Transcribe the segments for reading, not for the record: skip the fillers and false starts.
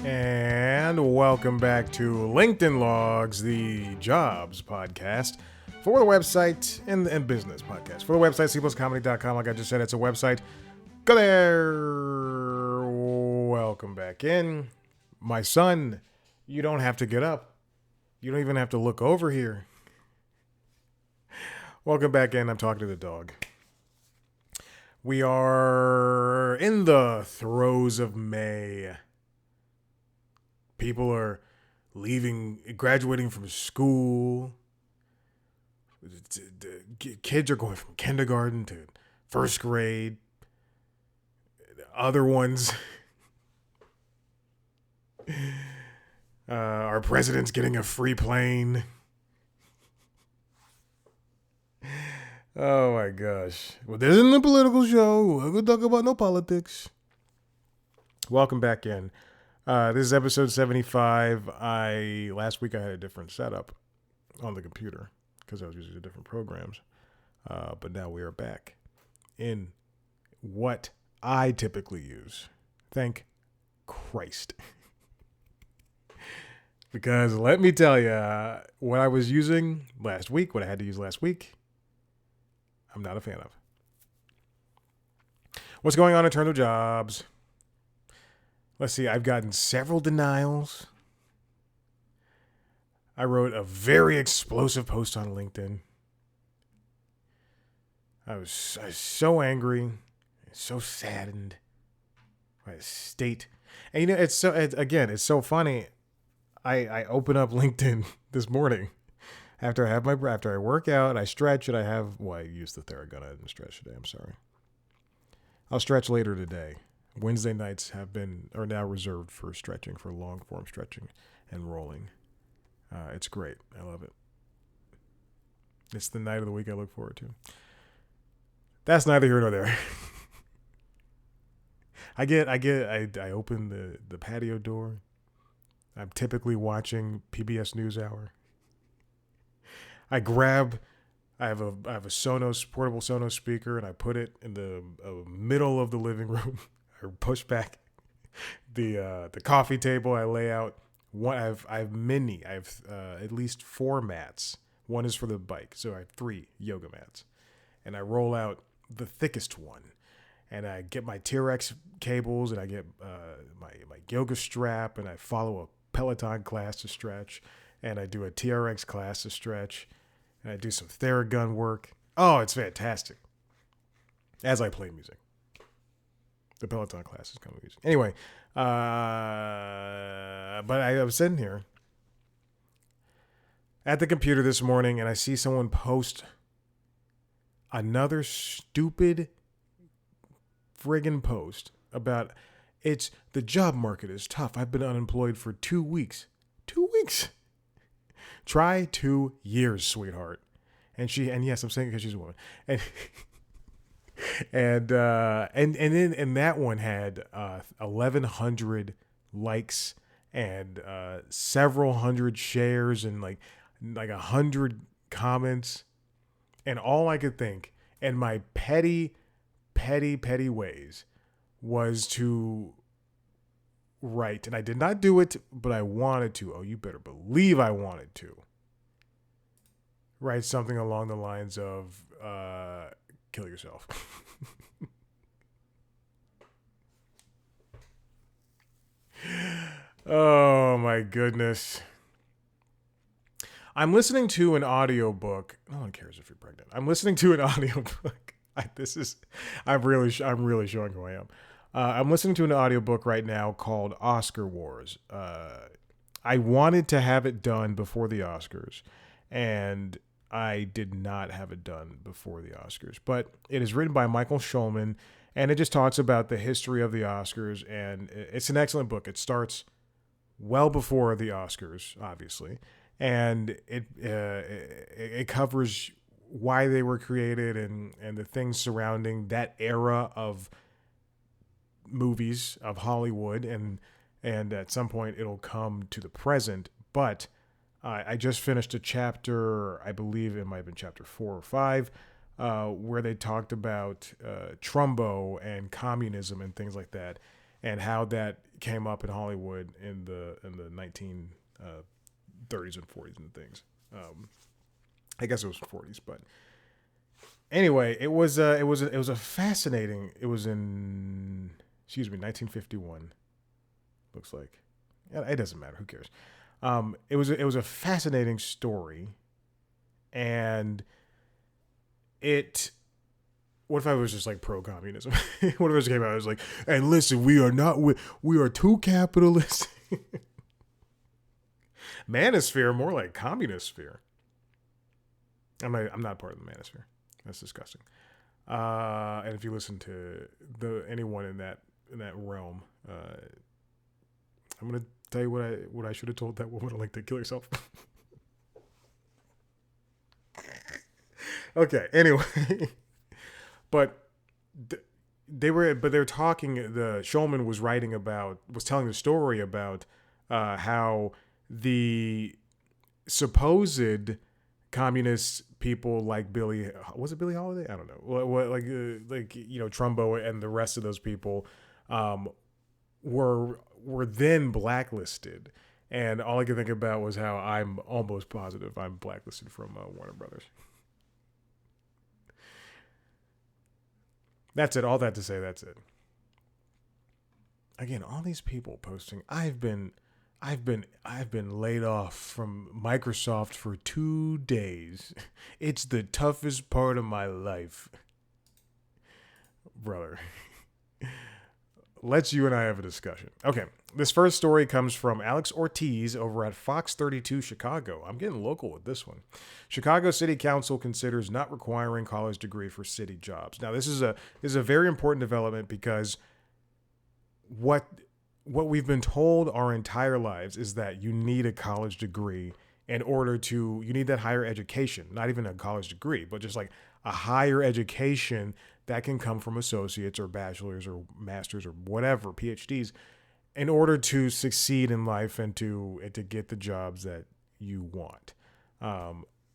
And welcome back to LinkedIn Logs, the jobs podcast for the website and business podcast. For the website, cpluscomedy.com. Like I just said, it's a website. Go there. Welcome back in. My son, you don't have to get up. You don't even have to look over here. Welcome back in. I'm talking to the dog. We are in the throes of May. People are graduating from school. Kids are going from kindergarten to first grade. Other ones, our president's getting a free plane. Oh my gosh. Well, this isn't a political show. We're going to talk about no politics. Welcome back in. This is episode 75. Last week I had a different setup on the computer because I was using different programs. But now we are back in what I typically use. Thank Christ. Because let me tell you, what I was using last week, what I had to use last week, I'm not a fan of. What's going on in terms of jobs? Let's see, I've gotten several denials. I wrote a very explosive post on LinkedIn. I was so angry, so saddened by the state. And you know, it's so funny. I open up LinkedIn this morning after I work out, I stretch, and I used the Theragun. I didn't stretch today. I'm sorry. I'll stretch later today. Wednesday nights are now reserved for stretching, for long form stretching and rolling. It's great. I love it. It's the night of the week I look forward to. That's neither here nor there. I open the patio door. I'm typically watching PBS NewsHour. I have a portable Sonos speaker, and I put it in the middle of the living room. I push back the coffee table. I lay out I have at least 4 mats. One is for the bike, so I have 3 yoga mats, and I roll out the thickest one, and I get my TRX cables, and I get my yoga strap, and I follow a Peloton class to stretch, and I do a TRX class to stretch, and I do some Theragun work. Oh, it's fantastic. As I play music. The Peloton class is kind of music. Anyway, but I was sitting here at the computer this morning, and I see someone post another stupid friggin' post about the job market is tough. I've been unemployed for 2 weeks. 2 weeks. Try 2 years, sweetheart. And yes, I'm saying it because she's a woman. And then that one had 1,100 likes and several hundred shares and like 100 comments. And all I could think, in my petty ways, was to write, and I did not do it, but I wanted to. Oh, you better believe I wanted to write something along the lines of kill yourself. Oh my goodness. I'm listening to an audiobook. No one cares if you're pregnant. I'm listening to an audiobook. I'm really showing who I am. I'm listening to an audiobook right now called Oscar Wars. I wanted to have it done before the Oscars, and I did not have it done before the Oscars. But it is written by Michael Schulman, and it just talks about the history of the Oscars, and it's an excellent book. It starts well before the Oscars, obviously, and it covers why they were created and the things surrounding that era of movies of Hollywood, and at some point it'll come to the present. But I just finished a chapter, I believe it might have been chapter 4 or 5, where they talked about Trumbo and communism and things like that. and how that came up in Hollywood in the 1930s and 40s and things. I guess it was 40s, but anyway, it was a fascinating. It was in 1951. Looks like. Yeah, it doesn't matter. Who cares? It was a fascinating story, and it. What if I was just like pro communism? What if I just came out? I was like, "And listen, we are not. We are too capitalist." Manosphere, more like communist sphere. I'm not part of the manosphere. That's disgusting. And if you listen to anyone in that realm, I'm gonna tell you what I should have told that woman like to kill herself. Okay. Anyway, but they were talking. The showman was telling the story about how the supposed communist people like Billy, was it Billy Holiday? I don't know. Like Trumbo and the rest of those people were then blacklisted, and all I could think about was how I'm almost positive I'm blacklisted from Warner Brothers. That's it. All that to say, that's it. Again, all these people posting. I've been laid off from Microsoft for 2 days. It's the toughest part of my life, brother. Let's you and I have a discussion. Okay, this first story comes from Alex Ortiz over at Fox 32 Chicago. I'm getting local with this one. Chicago City Council considers not requiring college degree for city jobs. Now, this is a very important development because what we've been told our entire lives is that you need a college degree in order to, you need that higher education, not even a college degree, but just like a higher education that can come from associates or bachelors or masters or whatever, PhDs, in order to succeed in life and to get the jobs that you want.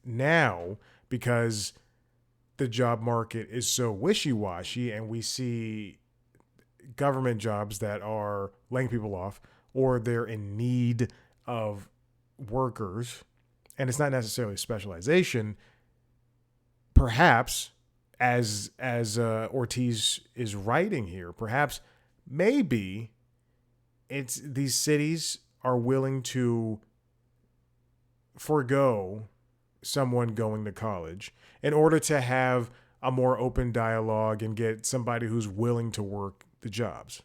Now, because the job market is so wishy-washy and we see government jobs that are laying people off or they're in need of workers, and it's not necessarily specialization, perhaps as Ortiz is writing here, perhaps maybe it's these cities are willing to forego someone going to college in order to have a more open dialogue and get somebody who's willing to work the jobs.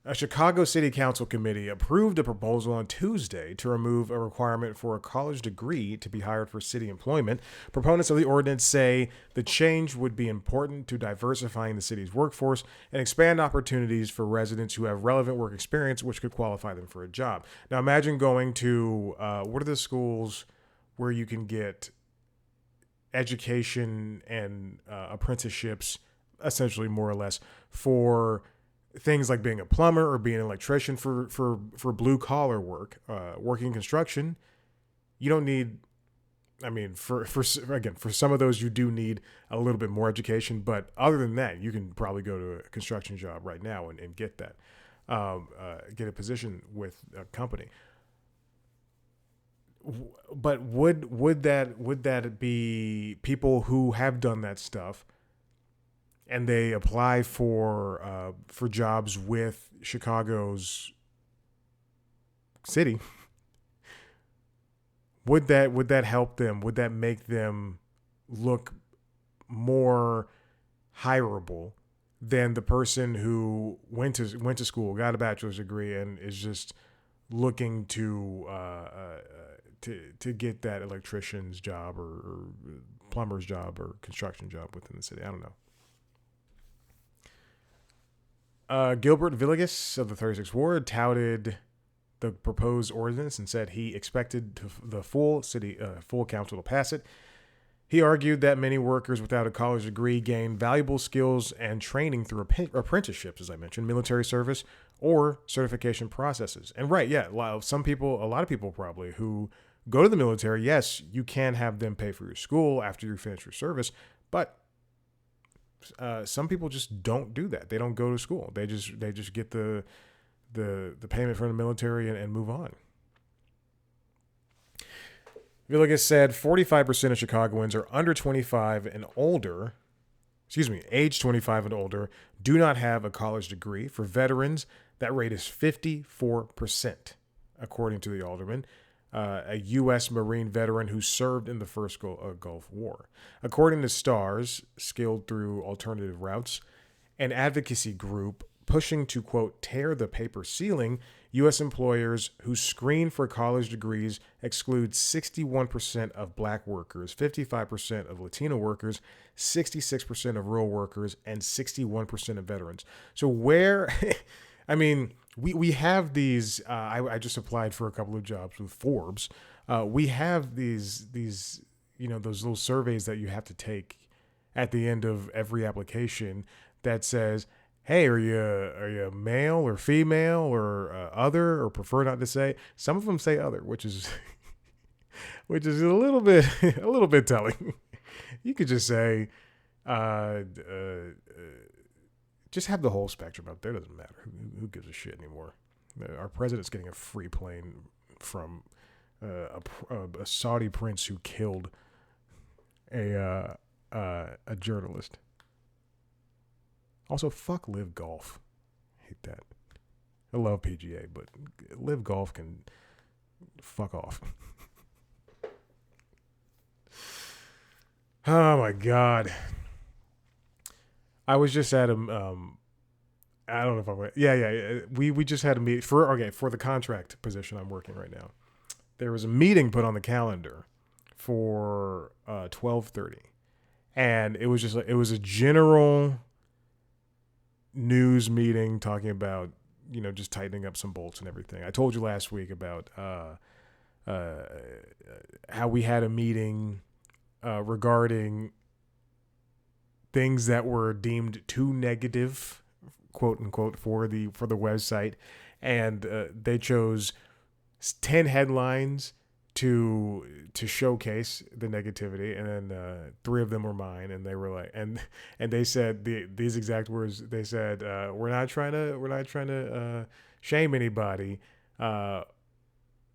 A Chicago City Council committee approved a proposal on Tuesday to remove a requirement for a college degree to be hired for city employment. Proponents of the ordinance say the change would be important to diversifying the city's workforce and expand opportunities for residents who have relevant work experience, which could qualify them for a job. Now, imagine going to what are the schools where you can get education and apprenticeships, essentially more or less, for things like being a plumber or being an electrician for blue collar work, working construction. You don't need, I mean, for some of those you do need a little bit more education, but other than that, you can probably go to a construction job right now and get that, get a position with a company. But would that be people who have done that stuff and they apply for jobs with Chicago's city? Would that help them? Would that make them look more hireable than the person who went to school, got a bachelor's degree, and is just looking to get that electrician's job or plumber's job or construction job within the city? I don't know. Gilbert Villegas of the 36th Ward touted the proposed ordinance and said he expected the full council to pass it. He argued that many workers without a college degree gain valuable skills and training through apprenticeships, as I mentioned, military service, or certification processes. And right, yeah, a lot of people probably who go to the military, yes, you can have them pay for your school after you finish your service, but Some people just don't do that. They don't go to school. They just get the payment from the military and move on. If you look at said, 45% of Chicagoans are under 25 and older. Age 25 and older, do not have a college degree. For veterans, that rate is 54%, according to the alderman, a U.S. Marine veteran who served in the first Gulf War. According to STARS, Skilled Through Alternative Routes, an advocacy group pushing to, quote, tear the paper ceiling, U.S. employers who screen for college degrees exclude 61% of black workers, 55% of Latino workers, 66% of rural workers, and 61% of veterans. So where, I mean, we have these, I just applied for a couple of jobs with Forbes. We have these, those little surveys that you have to take at the end of every application that says, hey, are you male or female or other, or prefer not to say? Some of them say other, which is a little bit telling. You could just say, just have the whole spectrum up there. Doesn't matter. Who gives a shit anymore? Our president's getting a free plane from a Saudi prince who killed a journalist. Also, fuck Live Golf. I hate that. I love PGA, but Live Golf can fuck off. Oh my God. I was just at a, I don't know if I went. Yeah. We just had a meeting for the contract position I'm working right now. There was a meeting put on the calendar for 12:30, and it was a general news meeting talking about, just tightening up some bolts and everything. I told you last week about how we had a meeting regarding things that were deemed too negative, quote unquote, for the website, and they chose 10 headlines to showcase the negativity, and then 3 of them were mine, and they were like, and they said these exact words. They said, we're not trying to shame anybody, but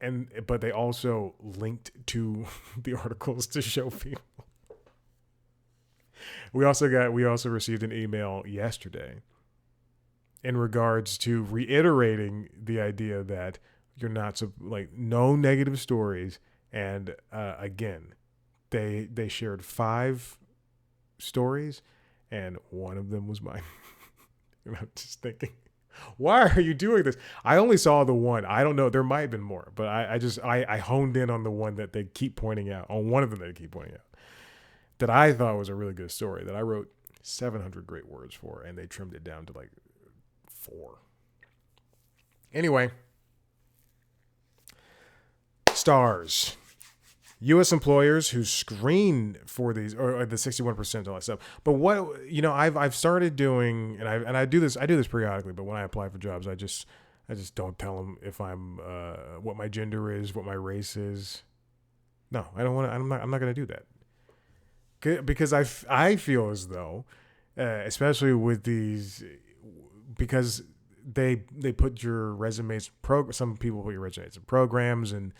they also linked to the articles to show people. We also received an email yesterday in regards to reiterating the idea that you're not no negative stories. And again, they shared 5 stories, and one of them was mine. And I'm just thinking, why are you doing this? I only saw the one. I don't know. There might have been more, but I honed in on the one that they keep pointing out. On one of them they keep pointing out that I thought was a really good story that I wrote 700 great words for, and they trimmed it down to 4. Anyway. STARS. U.S. employers who screen for these, or the 61%, all that stuff. But what, I've started doing, and I do this periodically. But when I apply for jobs, I just don't tell them if I'm what my gender is, what my race is. No, I don't want to. I'm not going to do that. Because I feel as though, especially with these, because they put your resumes. Some people put your resumes in programs and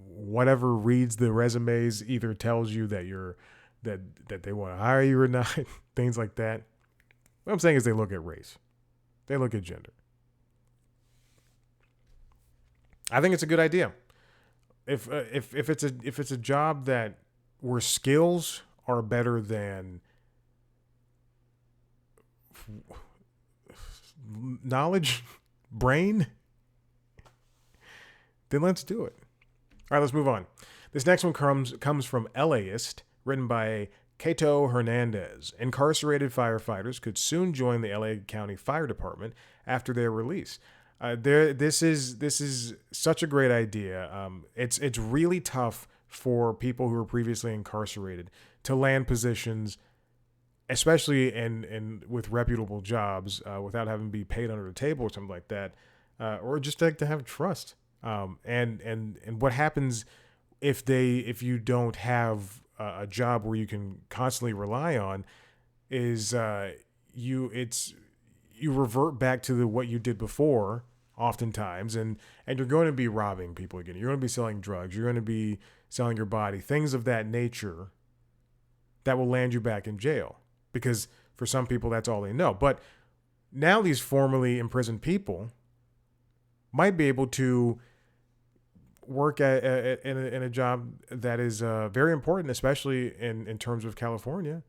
whatever reads the resumes either tells you that that they want to hire you or not, things like that. What I'm saying is they look at race, they look at gender. I think it's a good idea. If it's a job that where skills are better than knowledge, brain, then let's do it. All right, let's move on. This next one comes from LAist, written by Cato Hernandez. Incarcerated firefighters could soon join the LA County Fire Department after their release. This is such a great idea. It's really tough for people who were previously incarcerated to land positions, especially in with reputable jobs, without having to be paid under the table or something like that, or just to have trust. And what happens if you don't have a job where you can constantly rely on is you revert back to what you did before oftentimes, and you're going to be robbing people again. You're going to be selling drugs. You're going to be selling your body, things of that nature that will land you back in jail, because for some people that's all they know. But now these formerly imprisoned people might be able to work in a job that is very important, especially in terms of California.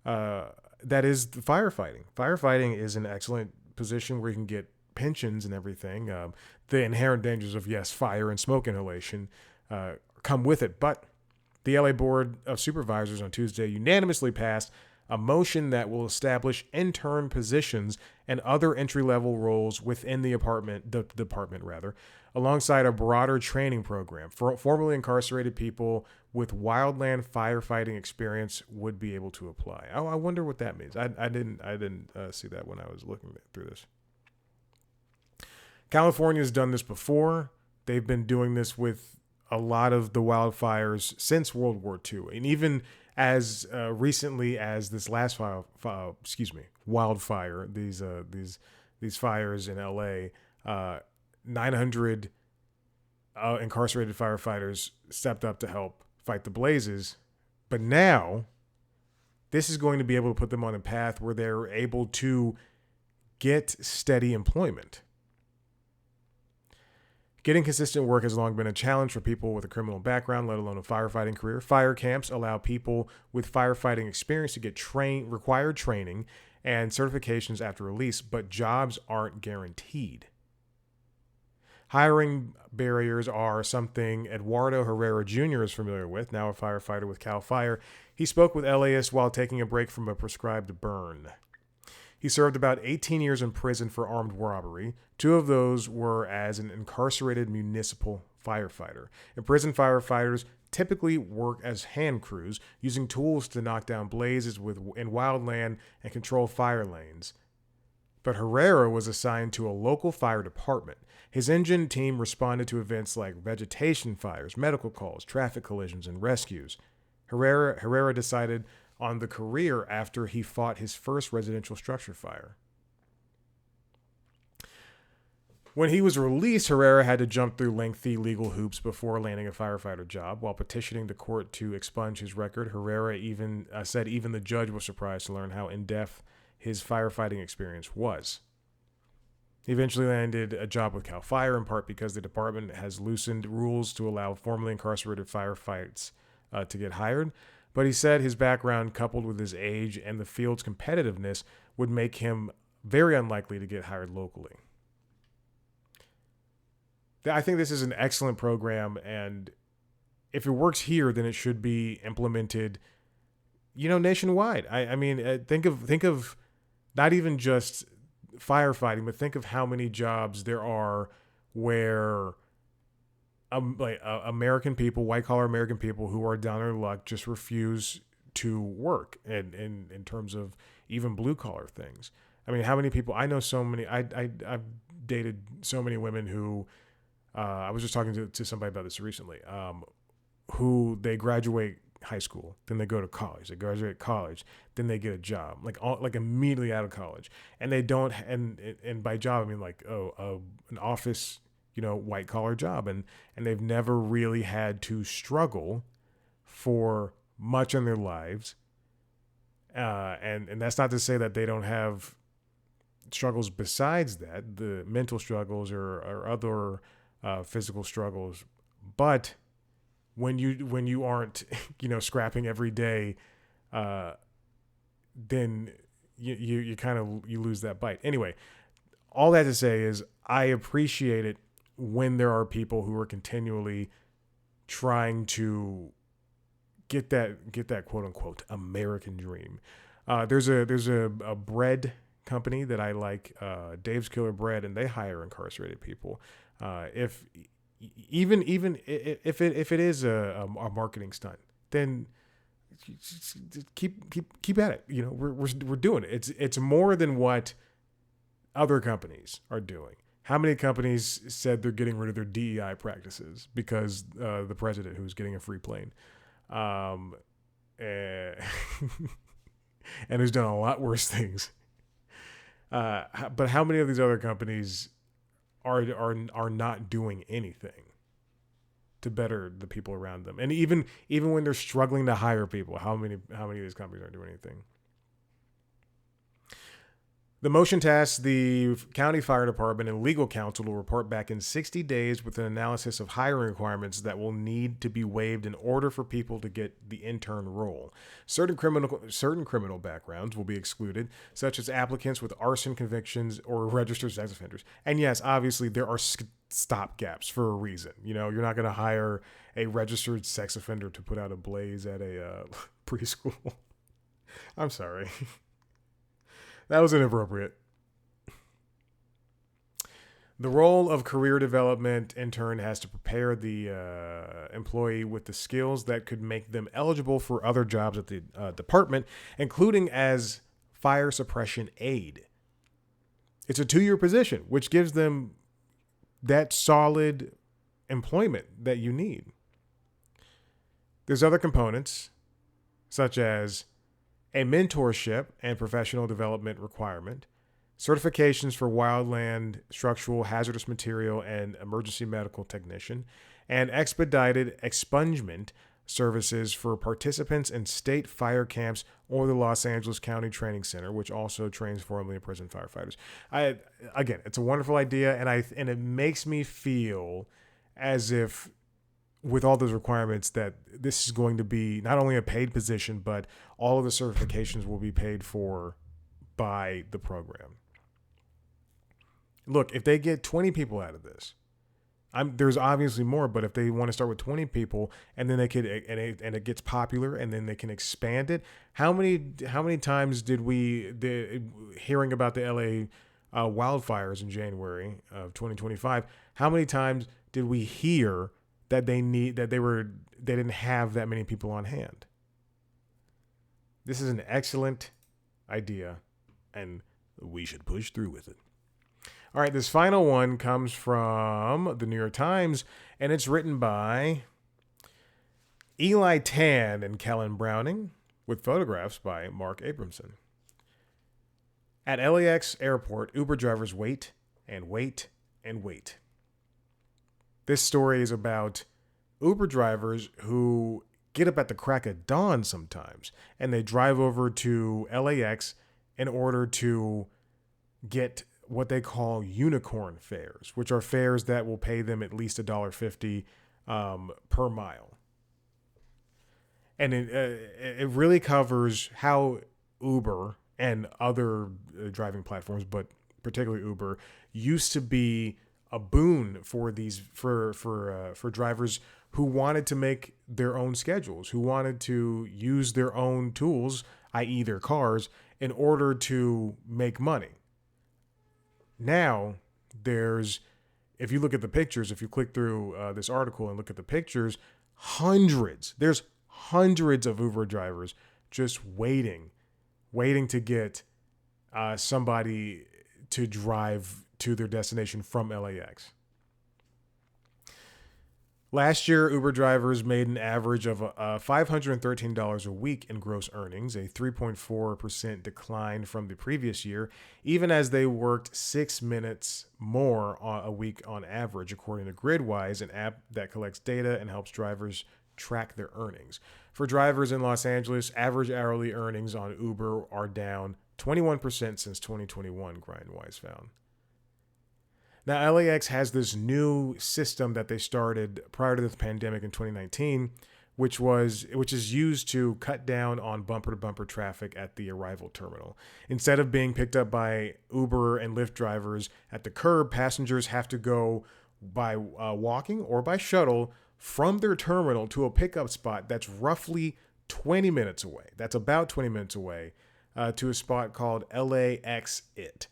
That is the firefighting. Firefighting is an excellent position where you can get pensions and everything. The inherent dangers of, yes, fire and smoke inhalation come with it. But the LA Board of Supervisors on Tuesday unanimously passed a motion that will establish intern positions and other entry-level roles within the department, alongside a broader training program. For formerly incarcerated people with wildland firefighting experience would be able to apply. Oh, I wonder what that means. I didn't see that when I was looking through this. California's done this before. They've been doing this with a lot of the wildfires since World War II, and even as recently as this last wildfire, these fires in LA, 900 incarcerated firefighters stepped up to help fight the blazes. But now, this is going to be able to put them on a path where they're able to get steady employment. Getting consistent work has long been a challenge for people with a criminal background, let alone a firefighting career. Fire camps allow people with firefighting experience to get required training and certifications after release, but jobs aren't guaranteed. Hiring barriers are something Eduardo Herrera Jr. is familiar with, now a firefighter with CAL FIRE. He spoke with LAist while taking a break from a prescribed burn. He served about 18 years in prison for armed robbery. 2 of those were as an incarcerated municipal firefighter. And prison firefighters typically work as hand crews, using tools to knock down blazes in wildland and control fire lanes. But Herrera was assigned to a local fire department. His engine team responded to events like vegetation fires, medical calls, traffic collisions, and rescues. Herrera decided on the career after he fought his first residential structure fire. When he was released, Herrera had to jump through lengthy legal hoops before landing a firefighter job. While petitioning the court to expunge his record, Herrera said even the judge was surprised to learn how in-depth his firefighting experience was. He eventually landed a job with CAL FIRE, in part because the department has loosened rules to allow formerly incarcerated firefights to get hired. But he said his background, coupled with his age and the field's competitiveness, would make him very unlikely to get hired locally. I think this is an excellent program, and if it works here, then it should be implemented, nationwide. I mean, think of not even just firefighting, but think of how many jobs there are where American people, white-collar American people who are down on their luck, just refuse to work, and in terms of even blue-collar things. I mean, how many people? I know so many. I've dated so many women who, I was just talking to somebody about this recently, who they graduate high school, then they go to college. They graduate college, then they get a job, like immediately out of college, and they don't. And by job, I mean an office, white collar job, and they've never really had to struggle for much in their lives. And that's not to say that they don't have struggles besides that, the mental struggles or other physical struggles. But when you aren't, scrapping every day, then you kind of lose that bite. Anyway, all that to say is I appreciate it when there are people who are continually trying to get that quote unquote American dream. There's a bread company that I like, Dave's Killer Bread, and they hire incarcerated people. If it is a marketing stunt, then keep at it. We're doing it. It's more than what other companies are doing. How many companies said they're getting rid of their DEI practices because the president, who's getting a free plane, and who's done a lot worse things. But how many of these other companies are not doing anything to better the people around them? And even when they're struggling to hire people, how many of these companies aren't doing anything? The motion tasks the county fire department and legal counsel to report back in 60 days with an analysis of hiring requirements that will need to be waived in order for people to get the intern role. Certain criminal backgrounds will be excluded, such as applicants with arson convictions or registered sex offenders. And yes, obviously there are stopgaps for a reason. You know, you're not going to hire a registered sex offender to put out a blaze at a preschool. I'm sorry. That was inappropriate. The role of career development intern has to prepare the employee with the skills that could make them eligible for other jobs at the department, including as fire suppression aide. It's a 2-year position, which gives them that solid employment that you need. There's other components, such as a mentorship and professional development requirement, certifications for wildland, structural, hazardous material, and emergency medical technician, and expedited expungement services for participants in state fire camps or the Los Angeles County Training Center, which also trains formerly imprisoned firefighters. Again, it's a wonderful idea, and it makes me feel as if, with all those requirements, that this is going to be not only a paid position, but all of the certifications will be paid for by the program. Look, if they get 20 people out of this, there's obviously more, but if they want to start with 20 people and then they could, and it gets popular and then they can expand it. How many times did hearing about the LA wildfires in January of 2025? How many times did we hear that they didn't have that many people on hand? This is an excellent idea, and we should push through with it. All right, this final one comes from the New York Times, and it's written by Eli Tan and Kellen Browning, with photographs by Mark Abramson. At LAX airport, Uber drivers wait and wait and wait. This story is about Uber drivers who get up at the crack of dawn sometimes, and they drive over to LAX in order to get what they call unicorn fares, which are fares that will pay them at least $1.50 per mile. And it really covers how Uber and other driving platforms, but particularly Uber, used to be a boon for drivers who wanted to make their own schedules, who wanted to use their own tools, i.e. their cars, in order to make money. Now, if you look at the pictures, if you click through this article and look at the pictures, there's hundreds of Uber drivers just waiting to get somebody to drive to their destination from LAX. Last year, Uber drivers made an average of $513 a week in gross earnings, a 3.4% decline from the previous year, even as they worked 6 minutes more a week on average, according to Gridwise, an app that collects data and helps drivers track their earnings. For drivers in Los Angeles, average hourly earnings on Uber are down 21% since 2021, Grindwise found. Now, LAX has this new system that they started prior to the pandemic in 2019, which is used to cut down on bumper-to-bumper traffic at the arrival terminal. Instead of being picked up by Uber and Lyft drivers at the curb, passengers have to go by walking or by shuttle from their terminal to a pickup spot that's roughly 20 minutes away. That's about 20 minutes away to a spot called LAX It.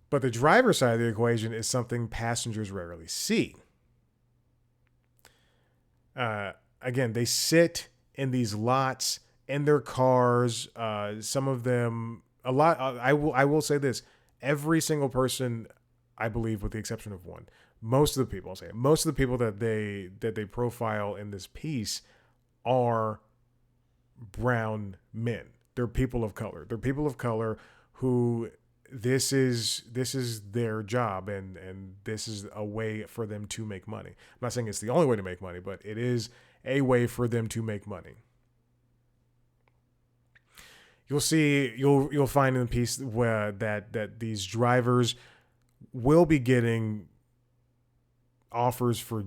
But the driver's side of the equation is something passengers rarely see. Again, they sit in these lots in their cars. Some of them, a lot. I will say this: every single person, I believe, with the exception of one, most of the people that they profile in this piece are brown men. They're people of color. They're people of color who this is their job, and this is a way for them to make money. I'm not saying it's the only way to make money, but it is a way for them to make money. You'll find in the piece where that these drivers will be getting offers for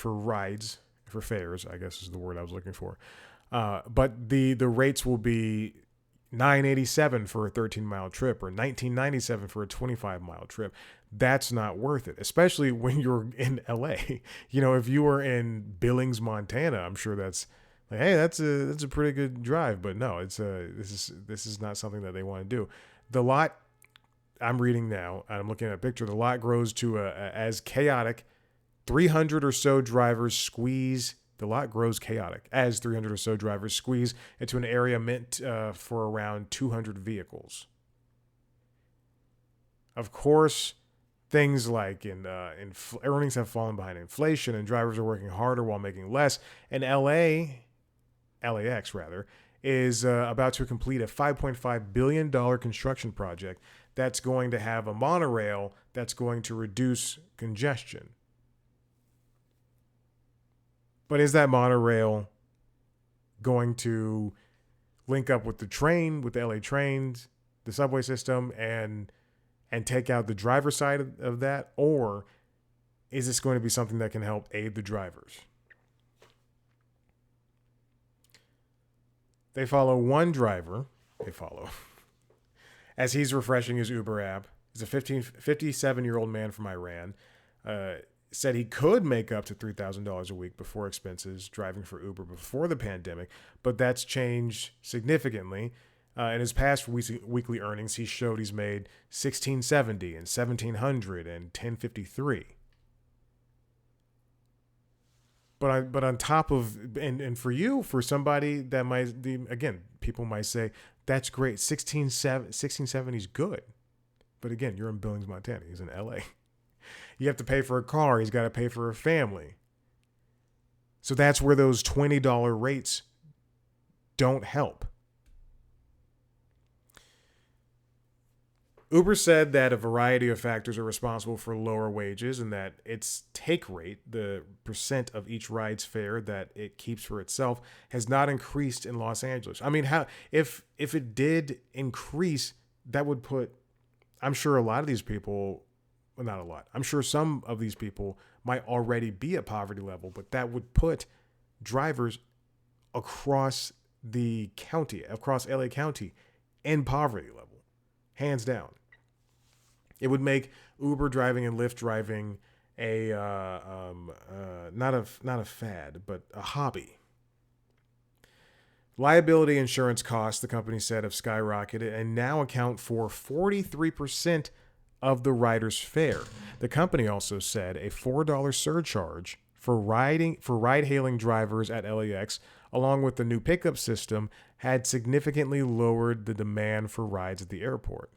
rides, for fares, I guess is the word I was looking for. But the rates will be $987 for a 13-mile trip or $1997 for a 25-mile trip. That's not worth it, especially when you're in LA. If you were in Billings, Montana, I'm sure that's like, hey, that's a pretty good drive. But no, this is not something that they want to do. The lot I'm reading now, and I'm looking at a picture. The lot grows to as chaotic. 300 or so drivers squeeze. The lot grows chaotic as 300 or so drivers squeeze into an area meant for around 200 vehicles. Of course, things like earnings have fallen behind inflation, and drivers are working harder while making less. And LAX rather, is about to complete a $5.5 billion construction project that's going to have a monorail that's going to reduce congestion. But is that monorail going to link up with the train, with the LA trains, the subway system, and take out the driver side of that? Or is this going to be something that can help aid the drivers? They follow one driver. As he's refreshing his Uber app. He's a 57-year-old man from Iran. Said he could make up to $3,000 a week before expenses driving for Uber before the pandemic, but that's changed significantly. In his past weekly earnings, he showed he's made $1,670 and $1,700 and $1,053. But on top of, and for somebody that might, again, people might say, that's great, 1670 is good. But again, you're in Billings, Montana. He's in LA. You have to pay for a car. He's got to pay for a family. So that's where those $20 rates don't help. Uber said that a variety of factors are responsible for lower wages, and that its take rate, the percent of each ride's fare that it keeps for itself, has not increased in Los Angeles. I mean, how if it did increase, that would put, I'm sure a lot of these people, well, not a lot, I'm sure some of these people might already be at poverty level, but that would put drivers across the county, across LA County, in poverty level, hands down. It would make Uber driving and Lyft driving a not a fad, but a hobby. Liability insurance costs, the company said, have skyrocketed and now account for 43% of the rider's fare. The company also said a $4 surcharge for ride-hailing drivers at LAX, along with the new pickup system, had significantly lowered the demand for rides at the airport.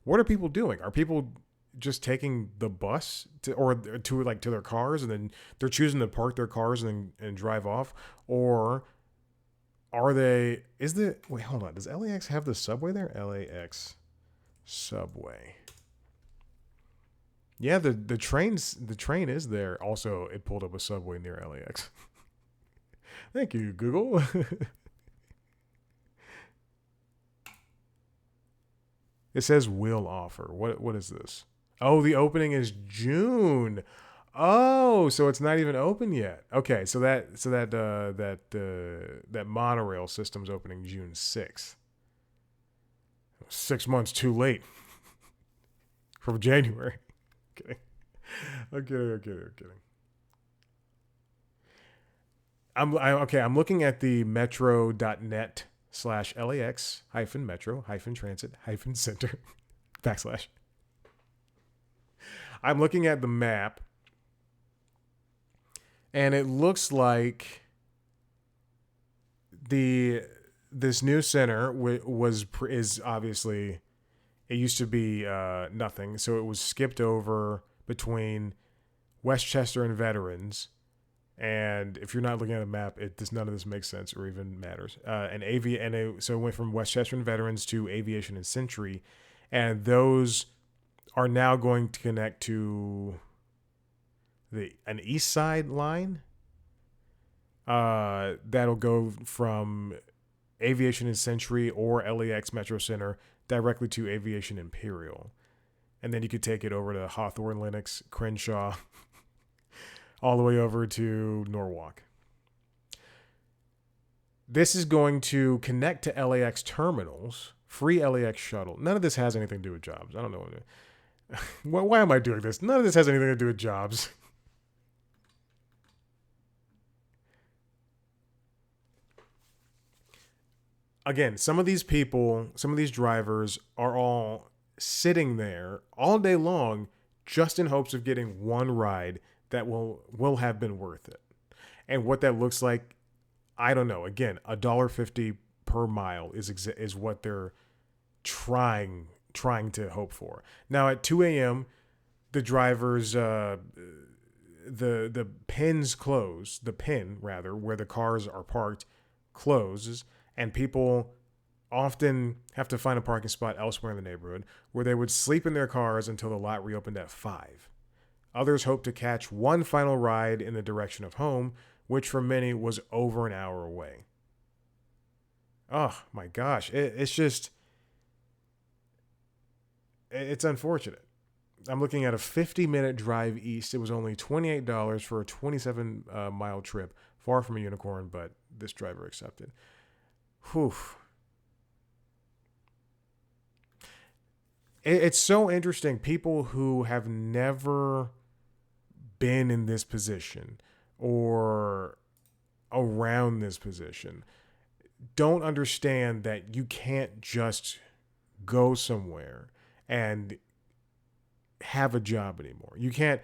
What are people doing? Are people just taking the bus to their cars, and then they're choosing to park their cars and drive off? Or are they, wait, hold on. Does LAX have the subway there? LAX subway. Yeah, the train is there. Also, it pulled up a subway near LAX. Thank you, Google. It says will offer. What is this? Oh, the opening is June. Oh, so it's not even open yet. Okay, so that monorail system's opening June 6th. 6 months too late. From January. I'm kidding. I'm looking at the metro.net /LAX -metro -transit -center /. I'm looking at the map, and it looks like this new center is obviously, it used to be nothing, so it was skipped over between Westchester and Veterans, And if you're not looking at a map, none of this makes sense or even matters. So it went from Westchester and Veterans to Aviation and Century, and those are now going to connect to an East Side line. That'll go from Aviation and Century or LAX Metro Center directly to Aviation Imperial, and then you could take it over to Hawthorne, Lennox, Crenshaw, all the way over to Norwalk. This is going to connect to LAX terminals, free LAX shuttle. None of this has anything to do with jobs. I don't know. Why am I doing this? None of this has anything to do with jobs. Again, some of these people, some of these drivers are all sitting there all day long just in hopes of getting one ride that will have been worth it. And what that looks like, I don't know. Again, $1.50 per mile is what they're trying to hope for. Now at 2 a.m., the drivers the pins close, the pin rather, where the cars are parked closes, and people often have to find a parking spot elsewhere in the neighborhood where they would sleep in their cars until the lot reopened at 5. Others hope to catch one final ride in the direction of home, which for many was over an hour away. Oh my gosh, it's unfortunate. I'm looking at a 50-minute drive east. It was only $28 for a 27-mile trip, far from a unicorn, but this driver accepted. Whew. It's so interesting. People who have never been in this position or around this position don't understand that you can't just go somewhere and have a job anymore. You can't,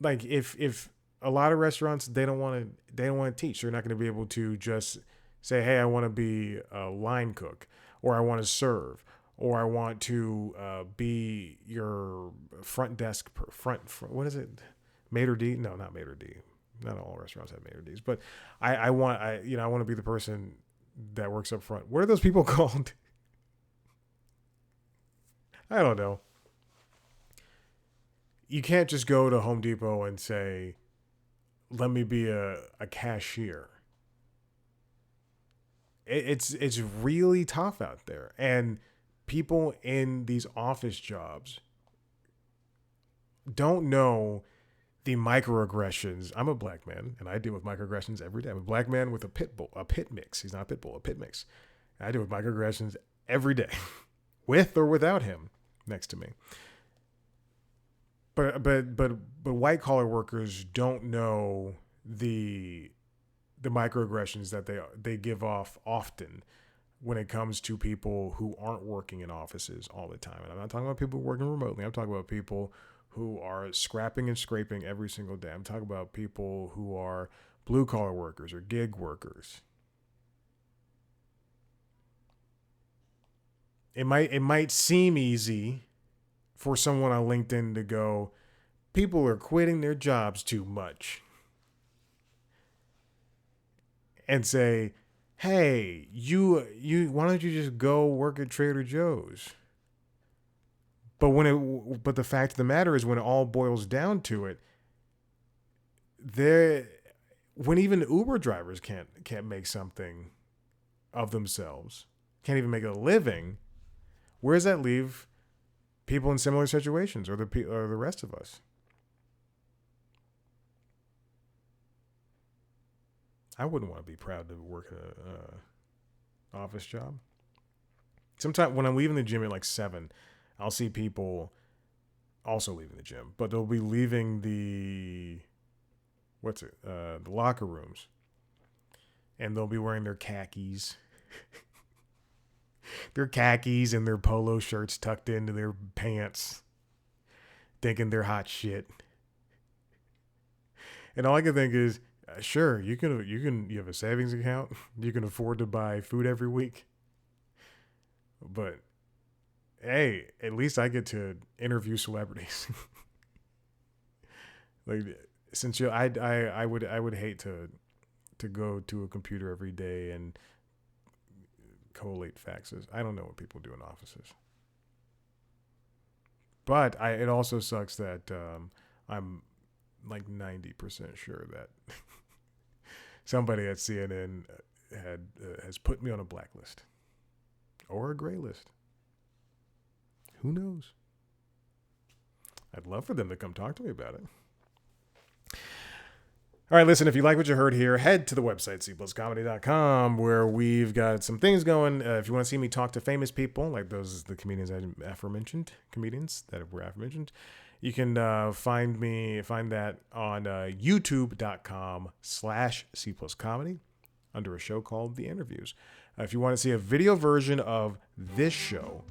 like, if a lot of restaurants, they don't want to teach. They're not going to be able to just say, hey, I want to be a line cook, or I want to serve, or I want to be your front desk front what is it, maitre d'? No, not maitre d'. Not all restaurants have maitre d's, but I want to be the person that works up front. What are those people called? I don't know. You can't just go to Home Depot and say, let me be a cashier. It's really tough out there. And people in these office jobs don't know the microaggressions. I'm a black man, and I deal with microaggressions every day. I'm a black man with a pit mix. He's not a pit bull, a pit mix. I deal with microaggressions every day, with or without him next to me. But white collar workers don't know the microaggressions that they give off often when it comes to people who aren't working in offices all the time. And I'm not talking about people working remotely. I'm talking about people who are scrapping and scraping every single day. I'm talking about people who are blue collar workers or gig workers. It might seem easy for someone on LinkedIn to go, people are quitting their jobs too much, and say, hey, you why don't you just go work at Trader Joe's? But but the fact of the matter is, when it all boils down to it, when even Uber drivers can't make something of themselves, can't even make a living, where does that leave people in similar situations, or the rest of us? I wouldn't want to be proud to work in a office job. Sometimes when I'm leaving the gym at like 7, I'll see people also leaving the gym, but they'll be leaving the locker rooms, and they'll be wearing their khakis, and their polo shirts tucked into their pants, thinking they're hot shit. And all I can think is, sure, you have a savings account, you can afford to buy food every week, but hey, at least I get to interview celebrities. Like, since I would hate to go to a computer every day and collate faxes. I don't know what people do in offices. But it also sucks that I'm like 90% sure that somebody at CNN has put me on a blacklist or a gray list. Who knows? I'd love for them to come talk to me about it. All right, listen, if you like what you heard here, head to the website, cpluscomedy.com, where we've got some things going. If you want to see me talk to famous people, like the comedians that were aforementioned, you can find that on youtube.com/cpluscomedy under a show called The Interviews. If you want to see a video version of this show,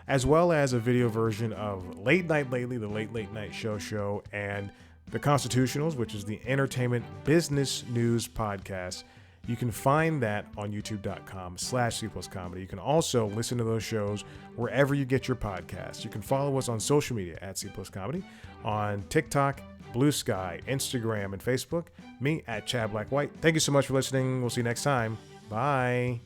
as well as a video version of Late Night Lately, the Late Night Show, and The Constitutionals, which is the entertainment business news podcast. You can find that on youtube.com/cpluscomedy. You can also listen to those shows wherever you get your podcasts. You can follow us on social media at cpluscomedy, on TikTok, Blue Sky, Instagram, and Facebook. Me at Chad Black White. Thank you so much for listening. We'll see you next time. Bye.